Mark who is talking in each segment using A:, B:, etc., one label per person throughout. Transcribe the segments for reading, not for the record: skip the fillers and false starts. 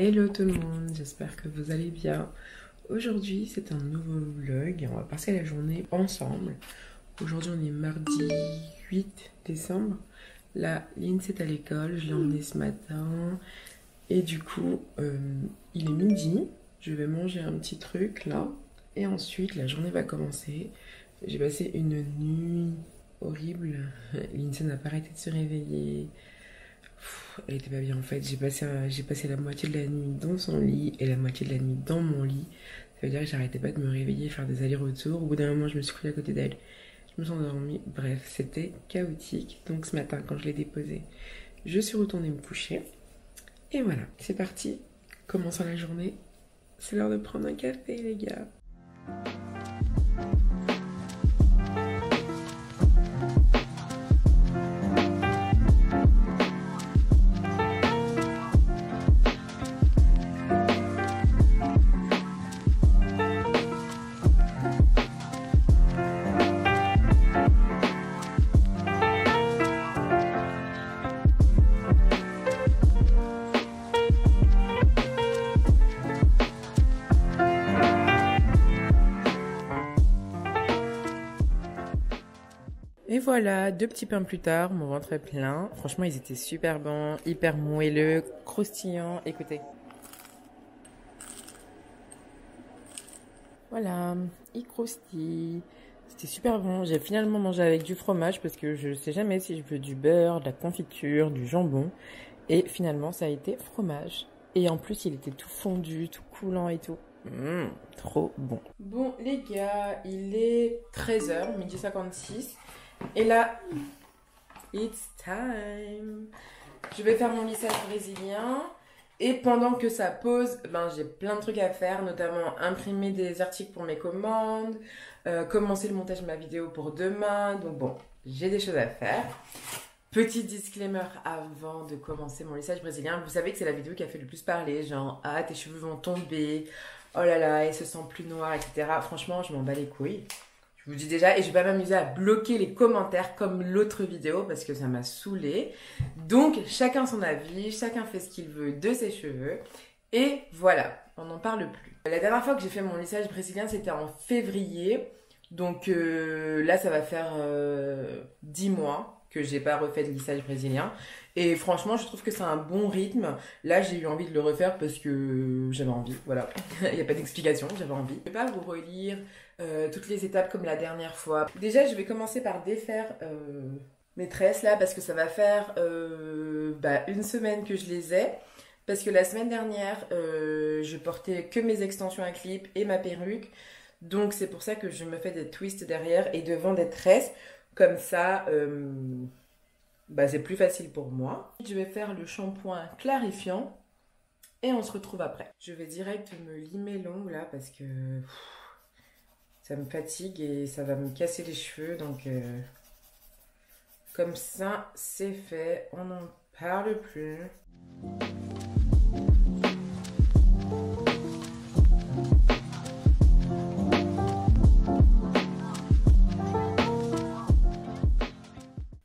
A: Hello tout le monde, j'espère que vous allez bien. Aujourd'hui c'est un nouveau vlog, on va passer la journée ensemble. Aujourd'hui on est mardi 8 décembre. Là, Lindsay est à l'école, je l'ai emmenée ce matin. Et du coup, il est midi, je vais manger un petit truc là. Et ensuite la journée va commencer. J'ai passé une nuit horrible. Lindsay n'a pas arrêté de se réveiller. Elle était pas bien en fait. J'ai passé la moitié de la nuit dans son lit et la moitié de la nuit dans mon lit. Ça veut dire que j'arrêtais pas de me réveiller et faire des allers-retours. Au bout d'un moment, je me suis couchée à côté d'elle. Je me suis endormie. Bref, c'était chaotique. Donc ce matin, quand je l'ai déposée, je suis retournée me coucher. Et voilà, c'est parti. Commençons la journée. C'est l'heure de prendre un café, les gars. Et voilà, 2 petits pains plus tard, mon ventre est plein. Franchement, ils étaient super bons, hyper moelleux, croustillants. Écoutez. Voilà, ils croustillent. C'était super bon. J'ai finalement mangé avec du fromage parce que je sais jamais si je veux du beurre, de la confiture, du jambon. Et finalement, ça a été fromage. Et en plus, il était tout fondu, tout coulant et tout. Trop bon. Bon, les gars, il est 13h, midi 56. Et là, it's time. Je vais faire mon lissage brésilien. Et pendant que ça pose, j'ai plein de trucs à faire, notamment imprimer des articles pour mes commandes, commencer le montage de ma vidéo pour demain. Donc bon, j'ai des choses à faire. Petit disclaimer avant de commencer mon lissage brésilien. Vous savez que c'est la vidéo qui a fait le plus parler. Genre, ah, tes cheveux vont tomber. Oh là là, ils se sentent plus noirs, etc. Franchement, je m'en bats les couilles. Je vous dis déjà, et je vais pas m'amuser à bloquer les commentaires comme l'autre vidéo parce que ça m'a saoulée. Donc, chacun son avis, chacun fait ce qu'il veut de ses cheveux. Et voilà, on n'en parle plus. La dernière fois que j'ai fait mon lissage brésilien, c'était en février. Donc là, ça va faire 10 mois que j'ai pas refait de lissage brésilien. Et franchement, je trouve que c'est un bon rythme. Là, j'ai eu envie de le refaire parce que j'avais envie. Voilà, il n'y a pas d'explication, j'avais envie. Je vais pas vous relire toutes les étapes comme la dernière fois. Déjà, je vais commencer par défaire mes tresses là parce que ça va faire une semaine que je les ai. Parce que la semaine dernière, je portais que mes extensions à clip et ma perruque. Donc c'est pour ça que je me fais des twists derrière et devant des tresses. Comme ça, c'est plus facile pour moi. Je vais faire le shampoing clarifiant et on se retrouve après. Je vais direct me limer l'ongle là parce que ça me fatigue et ça va me casser les cheveux. Donc comme ça, c'est fait. On n'en parle plus.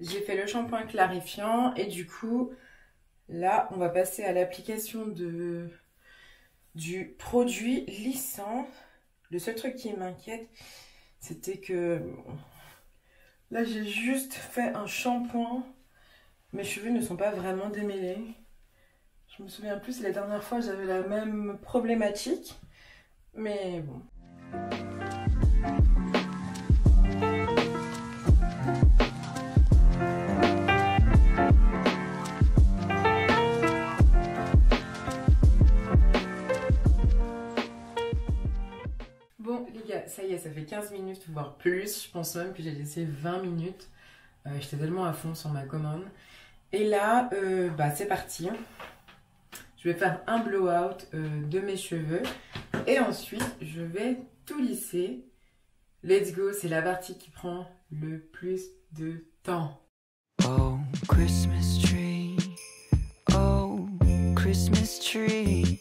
A: J'ai fait le shampoing clarifiant et du coup, là, on va passer à l'application du produit lissant. Le seul truc qui m'inquiète, c'était que là, j'ai juste fait un shampoing. Mes cheveux ne sont pas vraiment démêlés. Je me souviens plus, la dernière fois, j'avais la même problématique. Mais bon. Bon les gars, ça y est, ça fait 15 minutes, voire plus. Je pense même que j'ai laissé 20 minutes. J'étais tellement à fond sur ma commande. Et là, c'est parti. Je vais faire un blowout de mes cheveux. Et ensuite, je vais tout lisser. Let's go, c'est la partie qui prend le plus de temps. Oh, Christmas tree. Oh, Christmas tree.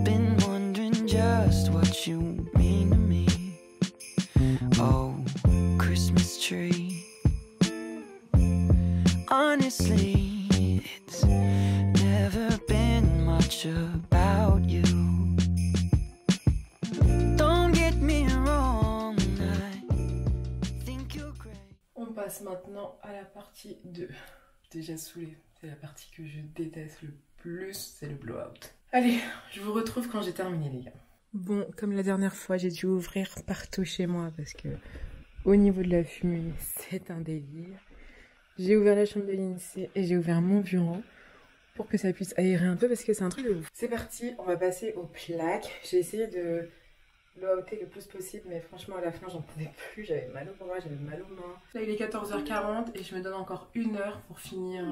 A: Been wondering just what you mean to me. Oh, Christmas tree. Honestly, it's never been much passe maintenant à la partie 2. Déjà saoulée, c'est la partie que je déteste le plus, c'est le blowout. Allez, je vous retrouve quand j'ai terminé les gars. Bon, comme la dernière fois, j'ai dû ouvrir partout chez moi parce que au niveau de la fumée, c'est un délire. J'ai ouvert la chambre de l'INSEE et j'ai ouvert mon bureau pour que ça puisse aérer un peu parce que c'est un truc de ouf. C'est parti, on va passer aux plaques. J'ai essayé de blow-outer le plus possible, mais franchement à la fin j'en pouvais plus, j'avais mal au bras, j'avais mal aux mains. Là il est 14h40 et je me donne encore 1 heure pour finir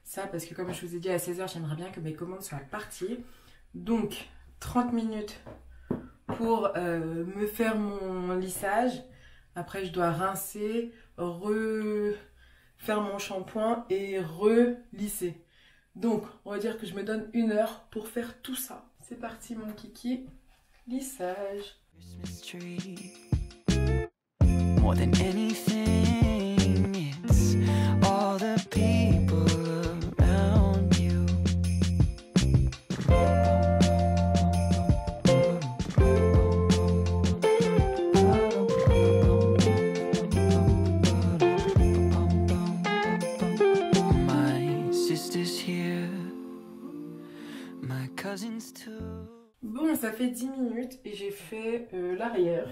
A: ça parce que comme je vous ai dit à 16h j'aimerais bien que mes commandes soient parties. Donc 30 minutes pour me faire mon lissage. Après je dois rincer, refaire mon shampoing et relisser. Donc on va dire que je me donne 1 heure pour faire tout ça. C'est parti mon kiki. Lissage. More than anything, it's all the people around you. My sister's here, my cousins too. Bon, ça fait 10 minutes et j'ai fait l'arrière.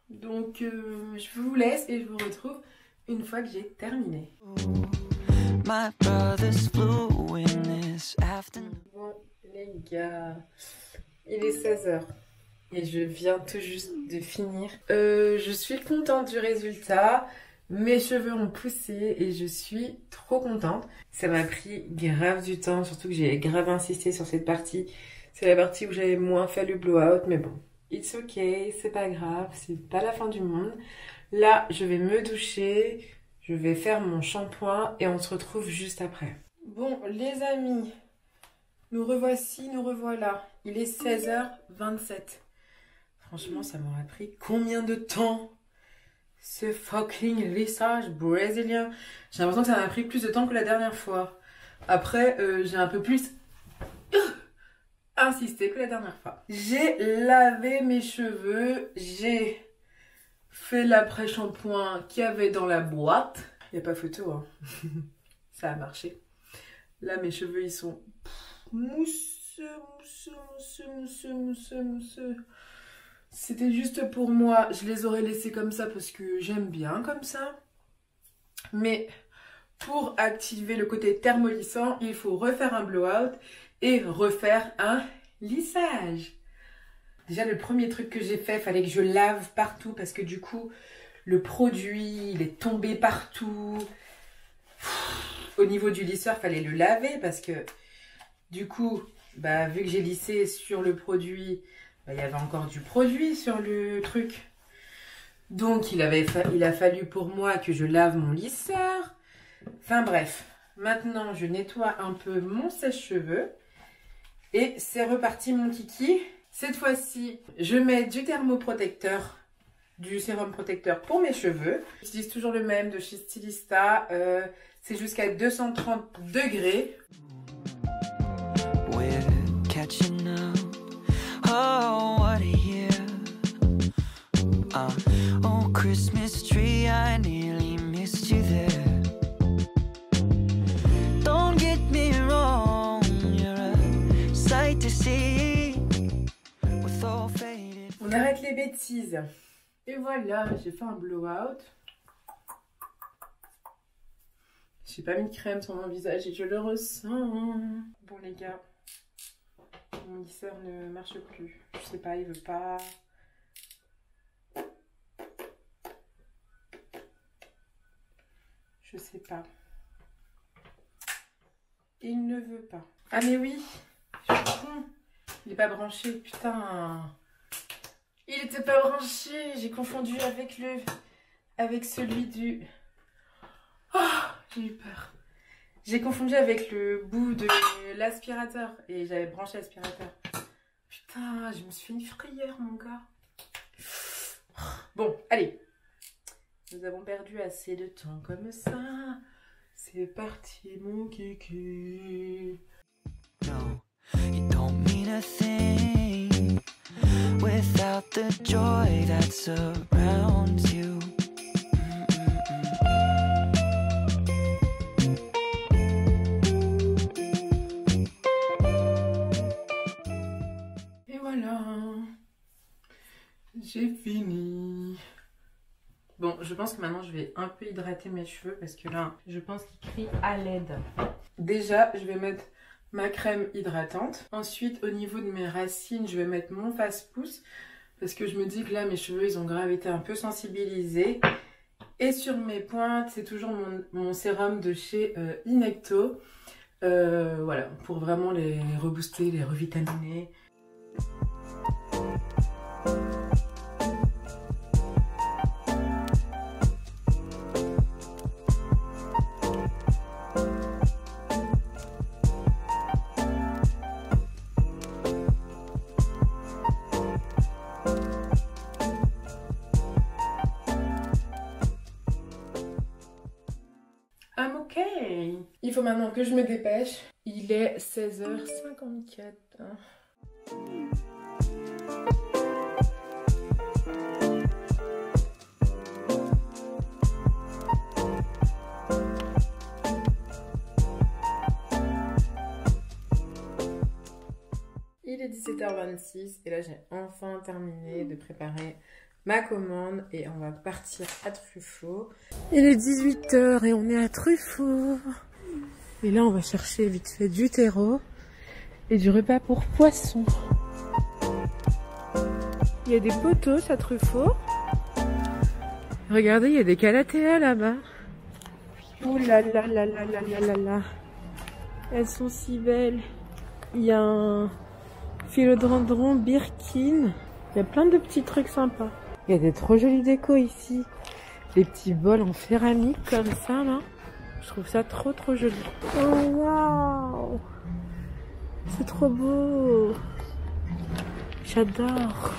A: Donc, je vous laisse et je vous retrouve une fois que j'ai terminé. Bon, les gars, il est 16h et je viens tout juste de finir. Je suis contente du résultat. Mes cheveux ont poussé et je suis trop contente. Ça m'a pris grave du temps, surtout que j'ai grave insisté sur cette partie. C'est la partie où j'avais moins fait le blowout, mais bon, it's ok, c'est pas grave, c'est pas la fin du monde. Là, je vais me doucher, je vais faire mon shampoing et on se retrouve juste après. Bon, les amis, nous revoici, nous revoilà. Il est 16h27. Franchement, ça m'aurait pris combien de temps ? Ce fucking lissage brésilien. J'ai l'impression que ça m'a pris plus de temps que la dernière fois. Après, j'ai un peu plus insisté que la dernière fois. J'ai lavé mes cheveux. J'ai fait l'après-shampoing qu'il y avait dans la boîte. Il n'y a pas photo, hein. Ça a marché. Là, mes cheveux, ils sont mousseux, mousseux, mousseux, mousseux, mousseux, mousseux. C'était juste pour moi, je les aurais laissés comme ça parce que j'aime bien comme ça. Mais pour activer le côté thermolissant, il faut refaire un blowout et refaire un lissage. Déjà, le premier truc que j'ai fait, il fallait que je lave partout parce que du coup, le produit, il est tombé partout. Au niveau du lisseur, il fallait le laver parce que du coup, vu que j'ai lissé sur le produit, il y avait encore du produit sur le truc. Donc, il a fallu pour moi que je lave mon lisseur. Enfin bref, maintenant, je nettoie un peu mon sèche-cheveux. Et c'est reparti mon kiki. Cette fois-ci, je mets du thermoprotecteur, du sérum protecteur pour mes cheveux. J'utilise toujours le même de chez Stylista. C'est jusqu'à 230 degrés. Oh, what a year. Oh, Christmas tree, I nearly missed you there. Don't get me wrong, you're a sight to see. With all faded. On arrête les bêtises. Et voilà, j'ai fait un blowout. J'ai pas mis de crème sur mon visage et je le ressens. Bon les gars. Mon lisseur ne marche plus. Je sais pas, il veut pas. Je sais pas. Il ne veut pas. Ah mais oui, je suis con. Il est pas branché, putain. Il était pas branché. J'ai confondu avec celui du. Oh, j'ai eu peur. J'ai confondu avec le bout de l'aspirateur et j'avais branché l'aspirateur. Putain, je me suis fait une frayeur, mon gars. Bon, allez. Nous avons perdu assez de temps comme ça. C'est parti, mon kiki. No, you don't mean a thing without the joy that surrounds you. voilà, j'ai fini. Bon, je pense que maintenant je vais un peu hydrater mes cheveux parce que là, je pense qu'ils crient à l'aide. Déjà, je vais mettre ma crème hydratante. Ensuite, au niveau de mes racines, je vais mettre mon face-pouce parce que je me dis que là, mes cheveux, ils ont grave été un peu sensibilisés. Et sur mes pointes, c'est toujours mon sérum de chez Inecto. Voilà, pour vraiment les rebooster, les revitaminer. I'm okay. Il faut maintenant que je me dépêche. Il est 16h54. Il est 17h26 et là j'ai enfin terminé de préparer ma commande et on va partir à Truffaut. Il est 18h et on est à Truffaut. Et là on va chercher vite fait du terreau et du repas pour poisson. Il y a des potos à Truffaut. Regardez, il y a des calatéas là-bas. Ouh là là là là là là là là. Elles sont si belles. Il y a un philodendron Birkin. Il y a plein de petits trucs sympas. Il y a des trop jolies décos ici. Des petits bols en céramique comme ça là. Je trouve ça trop joli. Oh waouh! C'est trop beau. J'adore.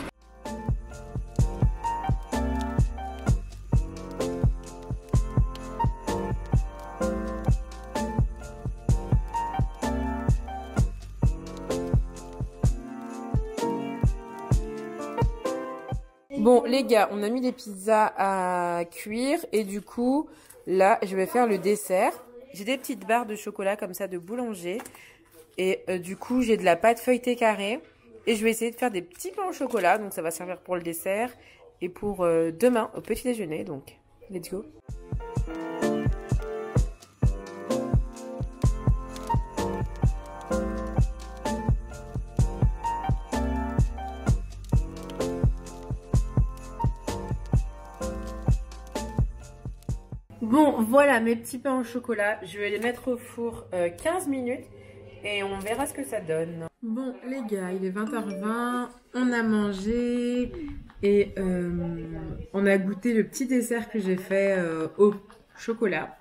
A: Bon les gars, on a mis les pizzas à cuire et du coup, là, je vais faire le dessert. J'ai des petites barres de chocolat comme ça de boulanger et du coup, j'ai de la pâte feuilletée carrée et je vais essayer de faire des petits pains au chocolat. Donc ça va servir pour le dessert et pour demain au petit déjeuner. Donc, let's go. Bon, voilà mes petits pains au chocolat. Je vais les mettre au four 15 minutes et on verra ce que ça donne. Bon, les gars, il est 20h20. On a mangé et on a goûté le petit dessert que j'ai fait au chocolat.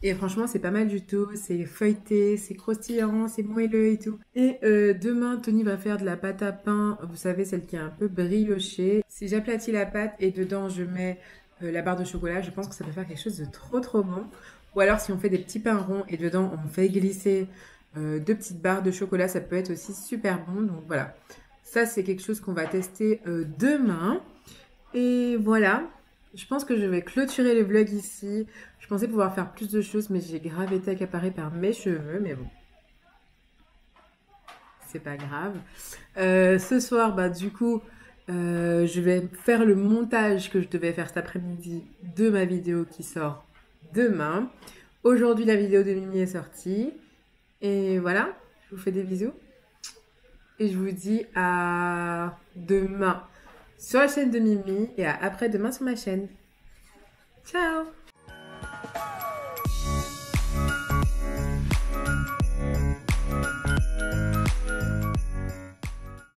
A: Et franchement, c'est pas mal du tout. C'est feuilleté, c'est croustillant, c'est moelleux et tout. Et demain, Tony va faire de la pâte à pain. Vous savez, celle qui est un peu briochée. Si j'aplatis la pâte et dedans, je mets la barre de chocolat, je pense que ça peut faire quelque chose de trop bon. Ou alors si on fait des petits pains ronds et dedans on fait glisser 2 petites barres de chocolat, ça peut être aussi super bon. Donc voilà, ça c'est quelque chose qu'on va tester demain. Et voilà, je pense que je vais clôturer le vlog ici. Je pensais pouvoir faire plus de choses mais j'ai grave été accaparée par mes cheveux, mais bon. C'est pas grave. Ce soir, bah du coup... je vais faire le montage que je devais faire cet après-midi de ma vidéo qui sort demain. Aujourd'hui, la vidéo de Mimi est sortie. Et voilà, je vous fais des bisous. Et je vous dis à demain sur la chaîne de Mimi et à après-demain sur ma chaîne. Ciao!